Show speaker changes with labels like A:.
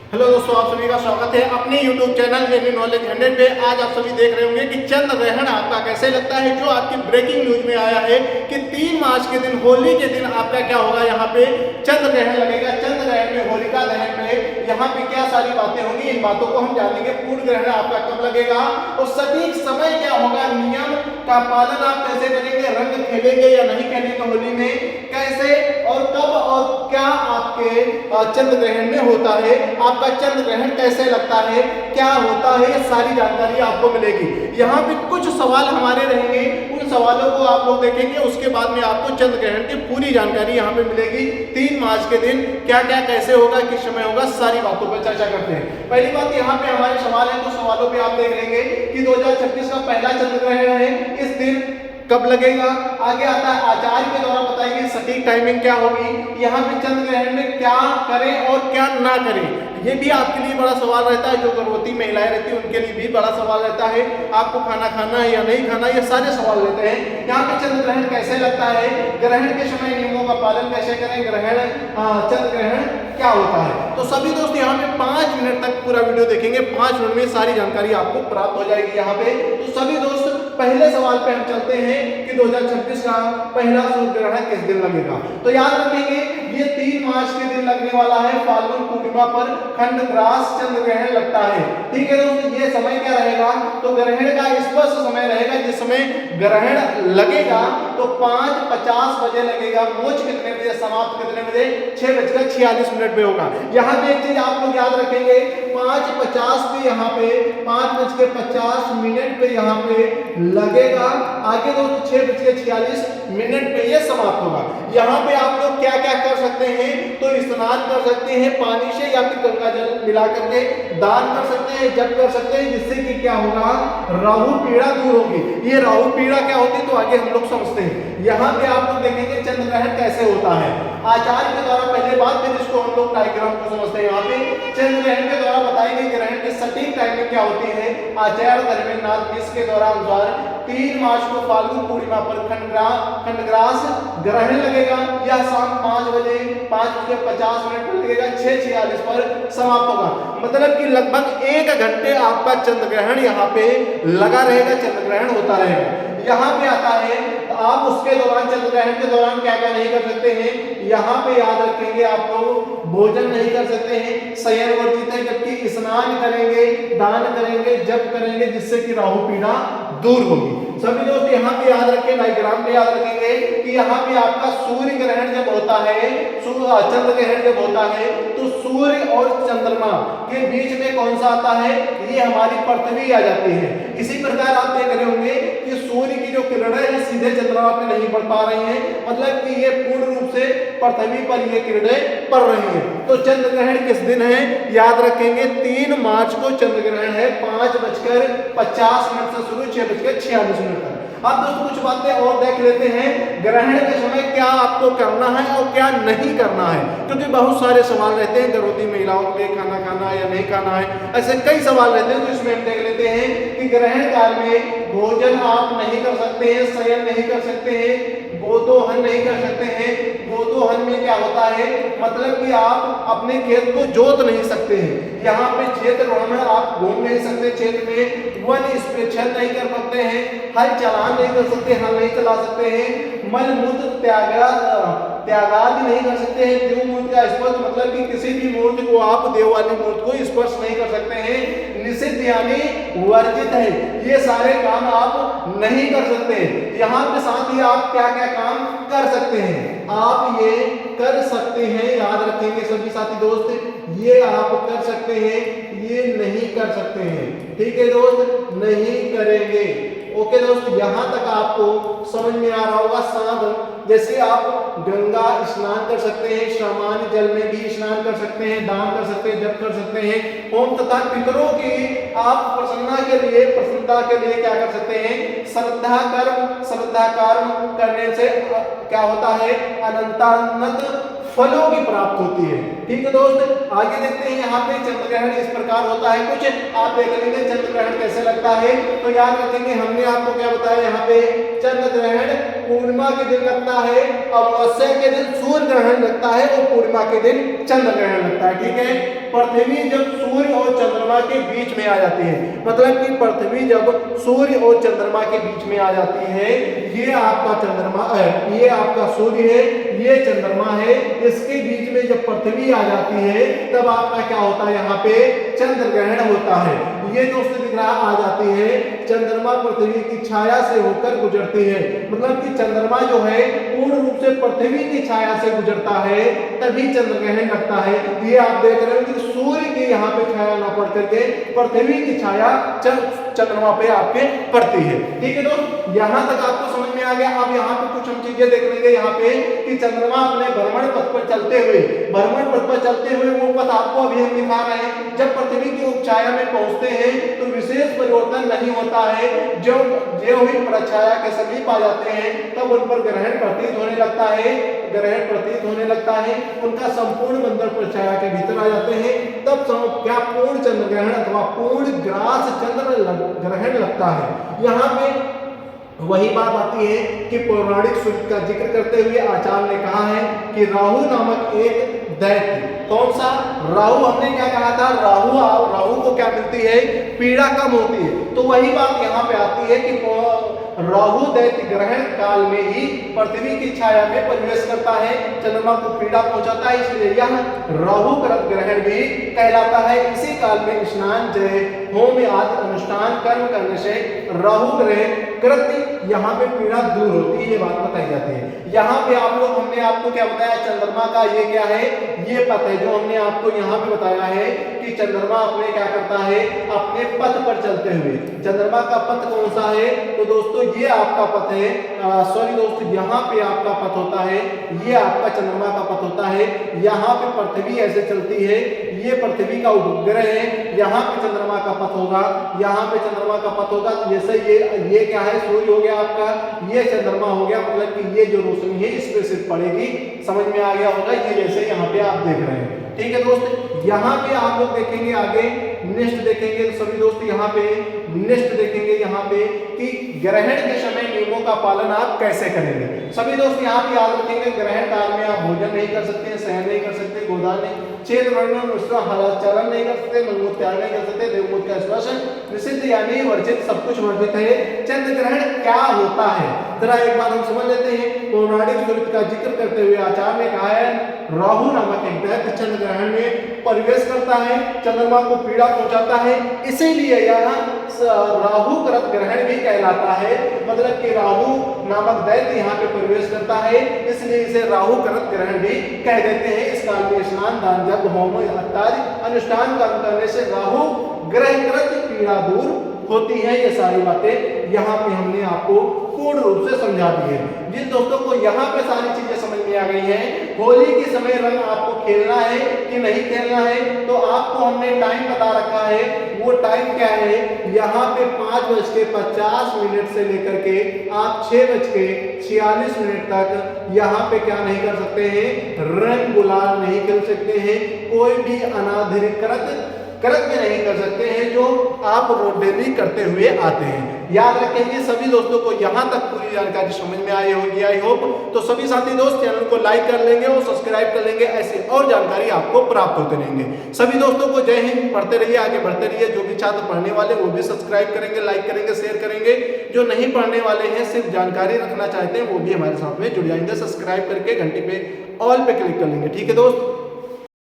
A: Hello दोस्तों, आप सभी का स्वागत है अपने YouTube चैनल एनी नॉलेज 100 पे। आज आप सभी देख रहे होंगे कि चंद्र ग्रहण आपका कैसे लगता है। जो आपकी ब्रेकिंग न्यूज में आया है कि 3 मार्च के दिन, होली के दिन आपका क्या होगा, यहाँ पे चंद्र ग्रहण लगेगा। चंद्र ग्रहण में, होलिका दहन पे यहाँ पे क्या सारी बातें होंगी, इन बातों को हम जानेंगे। पूर्ण ग्रहण आपका कब लगेगा और सटीक समय क्या होगा, नियम का पालन आप कैसे करेंगे, रंग खेलेंगे या नहीं खेलेंगे होली में, कैसे और कब और क्या आपके चंद्र ग्रहण में होता है, आपका चंद्र ग्रहण कैसे लगता है, क्या होता है, ये सारी जानकारी आपको मिलेगी। यहाँ पे कुछ सवाल हमारे रहेंगे, उन सवालों को आप लोग देखेंगे, उसके बाद में आपको चंद्र ग्रहण की पूरी जानकारी यहाँ पे मिलेगी। 3 मार्च के दिन क्या क्या कैसे होगा, किस समय होगा, सारी बातों पर चर्चा करते हैं। पहली बात, यहाँ पे हमारे सवाल है, तो सवालों पे आप देख लेंगे कि 2026 का पहला चंद्र ग्रहण है, इस दिन कब लगेगा। आगे आता है आचार्य के द्वारा बताएंगे सटीक टाइमिंग क्या होगी, यहाँ पे चंद्र ग्रहण में क्या करें और क्या ना करें। ये भी आपके लिए बड़ा सवाल रहता है, जो गर्भवती महिलाएं रहती हैं उनके लिए भी बड़ा सवाल रहता है, आपको खाना खाना है या नहीं खाना, ये सारे सवाल रहते हैं। यहाँ पे चंद्र ग्रहण कैसे लगता है, ग्रहण के समय नियमों का पालन कैसे करें, चंद्र ग्रहण क्या होता है। तो सभी दोस्त यहाँ पे 5 मिनट तक पूरा वीडियो देखेंगे, 5 मिनट में सारी जानकारी आपको प्राप्त हो जाएगी यहाँ पे। तो सभी दोस्त पहले सवाल पे हम चलते हैं कि 2026 का पहला सूर्य ग्रहण किस दिन लगेगा। तो याद रखेंगे ये 3 मार्च के दिन लगने वाला है, फाल्गुन पूर्णिमा पर खंडग्रास चंद्र ग्रहण लगता है। ठीक है दोस्तों, ये समय क्या रहेगा, तो ग्रहण का स्पष्ट समय रहेगा, जिस समय ग्रहण लगेगा तो 5:50 बजे लगेगा। मोक्ष कितने बजे, समाप्त कितने बजे, 6:46 पे होगा। यहाँ पे एक चीज आप लोग याद रखेंगे, 5:50 पे यहाँ पे 5:50 पे यहाँ पे लगेगा। आगे दोस्तों 6:46 पे ये समाप्त होगा। यहाँ पे आप लोग क्या क्या कर सकते हैं, तो स्नान कर सकते हैं पानी से या फिर गंगा जल मिला करके, दान कर सकते हैं, जप कर सकते हैं, जिससे कि क्या होगा, राहु पीड़ा दूर होगी। ये राहु पीड़ा क्या होती है तो आगे हम लोग समझते हैं। यहाँ पे आप लोग देखेंगे चंद्र ग्रहण कैसे होता है आचार्य के द्वारा, पहले बात, फिर इसको हम लोग डायग्राम को समझते हैं। यहाँ पे चंद्र ग्रहण के द्वारा बताई गई ग्रहण की सटीक टाइमिंग क्या होती है। आचार्य धर्मेंद्रनाथ मिश्र के द्वारा अनुसार 3 मार्च को फाल्गुन पूर्णिमा पर खंडग्रास ग्रहण लगेगा। यह शाम 5:50 पर लगेगा, 6:46 पर समाप्त होगा। मतलब कि लगभग 1 घंटे आपका चंद्र ग्रहण यहाँ पे लगा रहेगा, चंद्र ग्रहण होता रहेगा। यहाँ पे आता है तो आप उसके दौरान, चंद्र ग्रहण के दौरान क्या क्या नहीं कर सकते हैं, यहाँ पे याद रखेंगे आप लोग भोजन नहीं कर सकते हैं, शयन वर्जित है, जबकि स्नान करेंगे, दान करेंगे, जप करेंगे, जिससे कि राहु पीड़ा दूर होगी। सभी दोस्त यहाँ पे याद रखें, डायग्राम पे याद रखेंगे कि यहाँ पे आपका सूर्य ग्रहण जब होता है, चंद्र ग्रहण जब होता है, तो सूर्य और चंद्रमा के बीच में कौन सा आता है, ये हमारी पृथ्वी आ जाती है। इसी प्रकार आप देख रहे होंगे कि सूर्य की जो किरणें हैं सीधे चंद्रमा पे नहीं पड़ पा रही हैं, मतलब कि ये पूर्ण रूप से पृथ्वी पर ये किरणें पड़ रही हैं। तो चंद्र ग्रहण किस दिन है, याद रखेंगे 3 मार्च को चंद्र ग्रहण है, 5:50 से शुरू, 6:46 तक। अब दोस्तों कुछ बातें और देख लेते हैं, ग्रहण के समय क्या आपको करना है और क्या नहीं करना है, क्योंकि बहुत सारे सवाल रहते हैं, गर्भवती महिलाओं के लिए खाना खाना है या नहीं खाना है, ऐसे कई सवाल रहते हैं। तो इसमें हम देख लेते हैं कि ग्रहण काल में भोजन आप नहीं कर सकते हैं, शयन नहीं कर सकते हैं, गोदोहन नहीं कर सकते हैं। गोदोहन में क्या होता है, मतलब कि आप अपने खेत को जोत नहीं सकते हैं, यहाँ पे क्षेत्र में आप घूम नहीं सकते, क्षेत्र में वन इंस्पेक्शन नहीं कर सकते हैं, हल चलान नहीं कर सकते, हल नहीं चला सकते हैं, मल मूत्र त्यागादि नहीं कर सकते हैं। देव मूर्ति का स्पर्श, मतलब कि किसी भी मूर्ति को आप, देव वाली मूर्ति को स्पर्श नहीं कर सकते हैं। निषिद्ध यानी वर्जित है, ये सारे काम आप नहीं कर सकते हैं। यहाँ पे साथ ही आप क्या क्या काम कर सकते हैं, आप ये कर सकते हैं, याद रखेंगे सभी साथी दोस्त, ये आप कर सकते हैं, ये नहीं कर सकते हैं। ठीक है दोस्त, नहीं करेंगे। ओके दोस्त, यहाँ तक आपको समझ में आ रहा होगा। साधन जैसे आप गंगा स्नान कर सकते हैं, सामान्य जल में भी स्नान कर सकते हैं, दान कर सकते हैं, जप कर सकते हैं, होम तथा पितरों की आप प्रसन्नता के लिए क्या कर सकते हैं, श्रद्धा कर्म करने से क्या होता है, अनंतानंत फलों की प्राप्त होती है। ठीक है दोस्त, आगे देखते हैं। यहाँ पे चंद्र ग्रहण इस प्रकार होता है, कुछ आप देख लेंगे चंद्र ग्रहण कैसे लगता है। तो याद रखेंगे, हमने आपको क्या बताया, यहाँ पे चंद्र ग्रहण पूर्णिमा के दिन लगता है, अमावस्या के दिन सूर्य ग्रहण लगता है और पूर्णिमा के दिन चंद्र ग्रहण लगता है। ठीक है, पृथ्वी जब सूर्य और चंद्रमा के बीच में आ जाती है, मतलब कि पृथ्वी जब सूर्य और चंद्रमा के बीच में आ जाती है, ये आपका चंद्रमा है, ये आपका सूर्य है, ये चंद्रमा है, इसके बीच में जब पृथ्वी आ जाती है तब आपका क्या होता है, यहाँ पे चंद्र ग्रहण होता है। ये दोस्तों दिख रहा आ जाती है, चंद्रमा पृथ्वी की छाया से होकर गुजरती है, मतलब कि चंद्रमा जो है पूर्ण रूप से पृथ्वी की छाया से गुजरता है तभी चंद्र ग्रहण लगता है। ये आप देख रहे हो कि सूर्य की यहाँ पे छाया ना पड़ करके पृथ्वी की छाया चंद्रमा पे आपके पड़ती है। ठीक है दोस्त, यहाँ तक आपको समझ में आ गया। अब यहाँ पे कुछ हम चीजें देख लेंगे यहाँ पे कि चंद्रमा अपने भ्रमण पथ पर चलते हुए, भ्रमण पथ पर चलते हुए वो पथ आपको अभी हम दिखा रहे हैं, जब पृथ्वी की उपछाया में पहुंचते हैं तो विशेष परिवर्तन नहीं होता है, जो ही प्रछाया के समीप आ जाते हैं तब उन पर ग्रहण प्रतीत होने लगता है, ग्रहण प्रतीत होने लगता है, उनका संपूर्ण मंडल प्रछाया के भीतर आ जाते हैं, तब क्या पूर्ण चंद्र ग्रहण अथवा पूर्ण ग्रास चंद्र ग्रहण लगता है। यहाँ पे वही बात आती है कि पौराणिक सूर्य का जिक्र करते हुए आचार्य ने कहा है कि राहु नामक एक दैत्य, कौन सा राहु, हमने क्या कहा था, राहु को क्या मिलती है, पीड़ा कम होती है। तो वही बात यहाँ पे आती है कि राहु दैत्य ग्रहण काल में ही पृथ्वी की छाया में प्रवेश करता है, चंद्रमा को पीड़ा पहुंचाता है, इसलिए यह राहु कृत ग्रहण भी कहलाता है। इसी काल में स्नान, जय, होम आदि अनुष्ठान कर्म करने से राहु ग्रह कृत यहाँ पे पीड़ा दूर होती है, ये बात बताई जाती है। यहाँ पे हमने आपको क्या बताया, चंद्रमा का ये क्या है, ये पथ है जो हमने आपको यहाँ पे बताया है कि चंद्रमा अपने क्या करता है, अपने पथ पर चलते हुए, चंद्रमा का पथ कौन सा है, तो दोस्तों ये आपका पथ है, सॉरी दोस्तों यहाँ पे आपका पथ होता है, ये आपका चंद्रमा का पथ होता है, यहाँ पे पृथ्वी ऐसे चलती है, ये पृथ्वी का उपग्रह है, यहाँ पे चंद्रमा का पथ होगा, यहाँ पे चंद्रमा का पथ होगा, तो जैसे ये क्या है, सूर्य हो गया आपका, ये चंद्रमा हो गया, मतलब कि ये जो रोशनी है इस पे सिर्फ पड़ेगी, समझ में आ गया होगा, ये जैसे यहाँ पे आप देख रहे हैं। ठीक है दोस्त, यहाँ पे आप लोग देखेंगे आगे नेक्स्ट देखेंगे, तो सभी दोस्त यहाँ पे नेक्स्ट देखेंगे यहाँ पे कि ग्रहण के समय नियमों का पालन आप कैसे करेंगे। सभी दोस्त यहाँ पे याद रखेंगे, ग्रहण काल में आप भोजन नहीं कर सकते, शयन नहीं कर सकते, गोदान नहीं, छेद वर्णन हलाचरण नहीं कर सकते, मलमूत्र त्याग नहीं कर सकते, देवमूत्र का स्पर्श निषिद्ध यानी वर्जित, सब कुछ वर्जित है। चंद्र ग्रहण क्या होता है जरा एक बार हम समझ लेते हैं। पौराणिक सूर्य का जिक्र करते हुए आचार्य ने कहा है, राहु नामक एक दैत्य चंद्र ग्रहण में प्रवेश करता है, चंद्रमा को पीड़ा पहुंचाता है, इसीलिए यह राहु कृत ग्रहण भी कहलाता है, मतलब कि राहु नामक दैत्य यहाँ पे प्रवेश करता है, इसलिए इसे राहु कृत ग्रहण भी कह देते हैं। इस काल में स्नान, दान, जप, होम इत्यादि अनुष्ठान कर्म करने से राहु ग्रह कृत पीड़ा दूर होती है। ये सारी बातें यहाँ पे हमने आपको पूर्ण रूप से समझा दी है। जिन दोस्तों को यहाँ पे सारी चीजें समझ में आ गई हैं, होली के समय रंग आपको खेलना है कि नहीं खेलना है, तो आपको हमने टाइम बता रखा है। वो टाइम क्या है, यहाँ पे 5:50 से लेकर के आप 6:46 तक यहाँ पे क्या नहीं कर सकते हैं, रंग गुलाल नहीं खेल सकते हैं, कोई भी अनाधिकृत कृत्य नहीं कर सकते हैं जो आप डेली करते हुए आते हैं। याद रखेंगे सभी दोस्तों को यहाँ तक पूरी जानकारी समझ में आई होगी, आई होप। तो सभी साथी दोस्त चैनल को लाइक कर लेंगे और सब्सक्राइब कर लेंगे, ऐसे और जानकारी आपको प्राप्त होते रहेंगे। सभी दोस्तों को जय हिंद, पढ़ते रहिए, आगे बढ़ते रहिए। जो भी छात्र पढ़ने वाले वो भी सब्सक्राइब करेंगे, लाइक करेंगे, शेयर करेंगे। जो नहीं पढ़ने वाले हैं, सिर्फ जानकारी रखना चाहते हैं, वो भी हमारे साथ में जुड़ जाएंगे। सब्सक्राइब करके घंटी पे ऑल पे क्लिक कर लेंगे। ठीक है दोस्त।